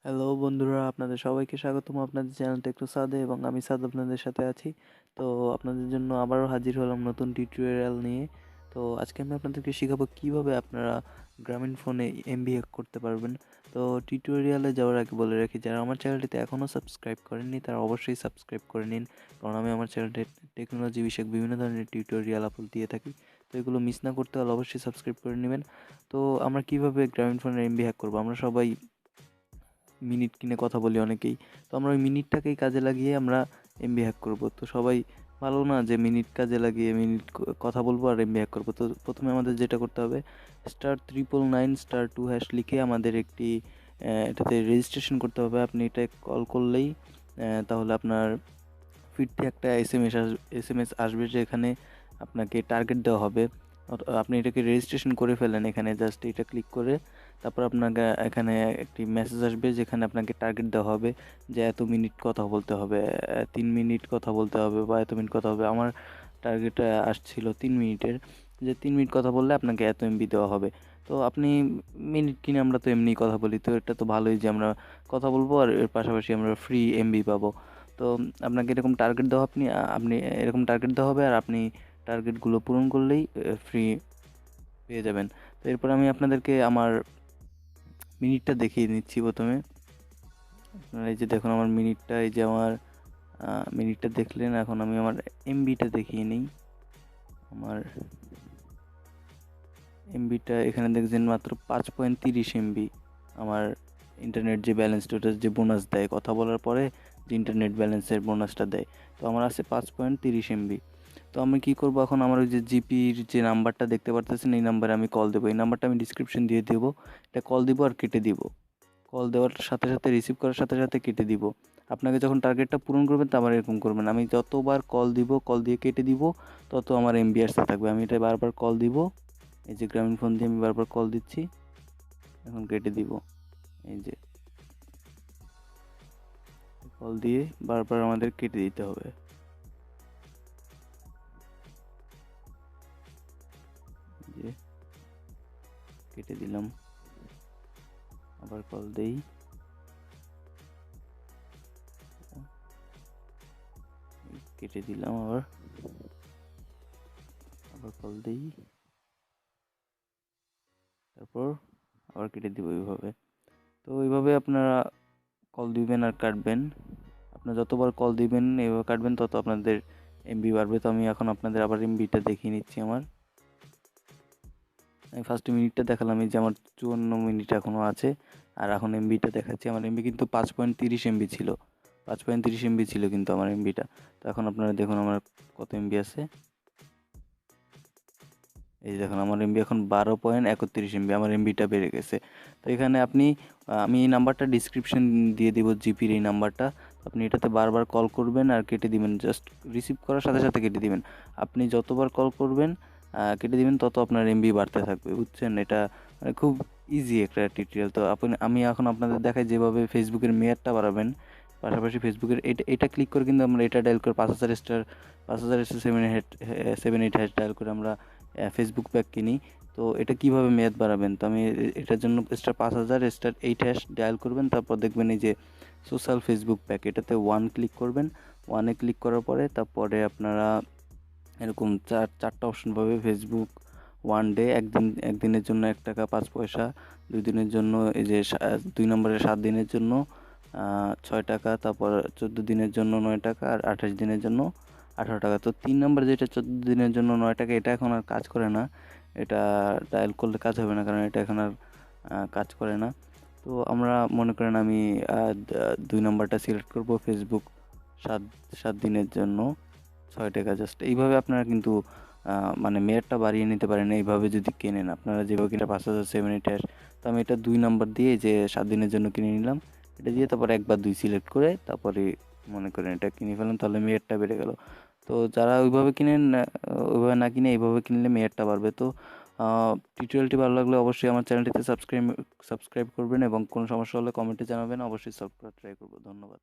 Hello বন্ধুরা, আপনাদের সবাইকে স্বাগতম আপনাদের চ্যানেল টেকনো সাদে এবং আমি সাদ আপনাদের সাথে আছি। তো আপনাদের জন্য আবারও হাজির হলাম নতুন টিউটোরিয়াল নিয়ে। তো আজকে আমি আপনাদেরকে শেখাবো কিভাবে আপনারা গ্রামীণ ফোনে এমবি হ্যাক করতে পারবেন। তো টিউটোরিয়ালে যাওয়ার আগে বলে রাখি, যারা আমার চ্যানেলটিতে এখনও সাবস্ক্রাইব করেননি তারা অবশ্যই সাবস্ক্রাইব করে নিন, কারণ আমি আমার চ্যানেলটি টেকনোলজি বিষয়ক বিভিন্ন ধরনের টিউটোরিয়াল আপলোড দিয়ে থাকি। তো এগুলো মিস না করতে হলে অবশ্যই সাবস্ক্রাইব করে নেবেন। তো আমরা কিভাবে গ্রামীণ ফোনের এমবি হ্যাক করবো, আমরা সবাই মিনিট কিনে কথা বলি অনেকেই। তো আমরা ওই মিনিটটাকেই কাজে লাগিয়ে আমরা এমবি হ্যাক করব। তো সবাই ভালো না যে মিনিট কাজে লাগিয়ে মিনিট কথা বলবো আর এমবি হ্যাক করবো। তো প্রথমে আমাদের যেটা করতে হবে, *999*2# লিখে আমাদের একটি এটাতে রেজিস্ট্রেশন করতে হবে। আপনি এটা কল করলেই তাহলে আপনার ফিরতি একটা এসএমএস আসবে, যেখানে আপনাকে টার্গেট দেওয়া হবে। আপনি এটাকে রেজিস্ট্রেশন করে ফেলেন, এখানে জাস্ট এটা ক্লিক করে তারপর আপনাকে এখানে একটি মেসেজ আসবে যেখানে আপনাকে টার্গেট দেওয়া হবে যে এত মিনিট কথা বলতে হবে, 3 মিনিট কথা বলতে হবে বা এত মিনিট কথা হবে। আমার টার্গেট আসছিল 3 মিনিটের, যে 3 মিনিট কথা বললে আপনাকে এত এমবি দেওয়া হবে। তো আপনি মিনিট কিনে আমরা তো এমনি কথা বলি, তো এটা তো ভালোই যে আমরা কথা বলবো আর এর পাশাপাশি আমরা ফ্রি এমবি পাবো। তো আপনাকে এরকম টার্গেট দেওয়া আপনি এরকম টার্গেট দেওয়া হবে আর আপনি টার্গেটগুলো পূরণ করলেই ফ্রি পেয়ে যাবেন। তো এরপর আমি আপনাদেরকে আমার মিনিটটা দেখিয়ে নিচ্ছি প্রথমে। আপনারা এই যে দেখুন আমার মিনিটটা, এই যে আমার মিনিটটা দেখলেন। এখন আমি আমার এমবিটা দেখিয়ে নিই। আমার এমবিটা এখানে দেখছেন মাত্র 5.30 এমবি। আমার ইন্টারনেট যে ব্যালেন্সটা, ওটা যে বোনাস দেয় কথা বলার পরে, যে ইন্টারনেট ব্যালেন্সের বোনাসটা দেয়, তো আমার আছে 5.30 এমবি। তো আমি কী করবো এখন, আমার ওই যে জিপির যে নাম্বারটা দেখতে পারতেছেন, এই নাম্বারে আমি কল দেবো। এই নাম্বারটা আমি ডিসক্রিপশন দিয়ে দেবো। এটা কল দিব আর কেটে দিব। কল দেওয়ার সাথে সাথে রিসিভ করার সাথে সাথে কেটে দিব। আপনাকে যখন টার্গেটটা পূরণ করবেন তো আবার এরকম করবেন। আমি যতবার কল দিব, কল দিয়ে কেটে দিব, তত আমার এমবি আসতে থাকবে। আমি এটা বারবার কল দিব, এই যে গ্রামীণ ফোন দিয়ে আমি বারবার কল দিচ্ছি, এখন কেটে দিব। এই যে কল দিয়ে বারবার আমাদের কেটে দিতে হবে। যে কেটে দিলাম, আবার কল দেই, কেটে দিলাম, আবার আবার কল দেই, তারপর আবার কেটে দিব এইভাবে। তো এইভাবে আপনারা কল দিবেন আর কাটবেন। আপনারা যতবার কল দিবেন এভাবে কাটবেন তত আপনাদের এমবি বাড়বে। তো আমি এখন আপনাদের আবার এমবিটা দেখিয়ে নিচ্ছি। আমি ফার্স্টে মিনিটটা দেখালাম, এই যে আমার 54 মিনিট এখনও আছে। আর এখন এমবিটা দেখাচ্ছি। আমার এমবি কিন্তু 5.30 এমবি ছিল, 5.30 এমবি ছিল কিন্তু আমার এমবিটা। তো এখন আপনারা দেখুন আমার কত এমবি আছে। এই যে দেখুন আমার এমবি এখন 12.31 এমবি, আমার এমবিটা বেড়ে গেছে। তো এখানে আমি এই নাম্বারটা ডিসক্রিপশন দিয়ে দিব, জিপির এই নাম্বারটা। আপনি এটাতে বারবার কল করবেন আর কেটে দিবেন, জাস্ট রিসিভ করার সাথে সাথে কেটে দিবেন। আপনি যতবার কল করবেন কেটে দিবেন, তত আপনার এমবি বাড়তে থাকবে, বুঝছেন? এটা মানে খুব ইজি একটা টিউটোরিয়াল। তো আমি এখন আপনাদের দেখাই যেভাবে ফেসবুকের মেয়াদটা বাড়াবেন। পাশাপাশি ফেসবুকের এটা ক্লিক করে কিন্তু আমরা এটা ডায়াল করে 5,000 স্টার 5,000 স্টার 7 8 ডায়াল করে আমরা ফেসবুক প্যাক কিনি। তো এটা কিভাবে মেয়াদ বাড়াবেন, তো আমি এটার জন্য *5000*8# ডায়াল করবেন, তারপর দেখবেন এই যে সোশ্যাল ফেসবুক প্যাক, এটাতে ক্লিক করবেন। ক্লিক করার পরে তারপরে আপনারা এরকম চারটা অপশন পাবে। ফেসবুক ডে, একদিনের জন্য 1 টাকা 5 পয়সা, 2 দিনের জন্য এই যে 2 নম্বরের 7 দিনের জন্য 6 টাকা, তারপর 14 দিনের জন্য 9 টাকা, আর 28 দিনের জন্য 18 টাকা। তো 3 নম্বর যেটা 14 দিনের জন্য 9 টাকা, এটা এখন আর কাজ করে না। এটা ডায়াল করলে কাজ হবে না, কারণ এটা এখন আর কাজ করে না। তো আমরা মনে করেন আমি 2 নম্বরটা সিলেক্ট করব, ফেসবুক 7 দিনের জন্য 6 টাকা। জাস্ট এইভাবে আপনারা কিন্তু মানে মেয়াদটা বাড়িয়ে নিতে পারেন এইভাবে যদি কেনেন। আপনারা যেভাবে কিনা 5,000 7 8 তো আমি এটা 2 নম্বর দিয়ে যে 7 দিনের জন্য কিনে নিলাম, এটা দিয়ে তারপর 1 বা 2 সিলেক্ট করে তারপরে মনে করেন এটা কিনে ফেলেন, তাহলে মেয়াদটা বেড়ে গেল। তো যারা ওইভাবে কিনেন, ওইভাবে না কিনে এইভাবে কিনলে মেয়াদটা বাড়বে। তো টিউটোরিয়ালটি ভালো লাগলে অবশ্যই আমার চ্যানেলটিতে সাবস্ক্রাইব করবেন এবং কোনো সমস্যা হলে কমেন্টে জানাবেন, অবশ্যই সলভ করার ট্রাই করবো। ধন্যবাদ।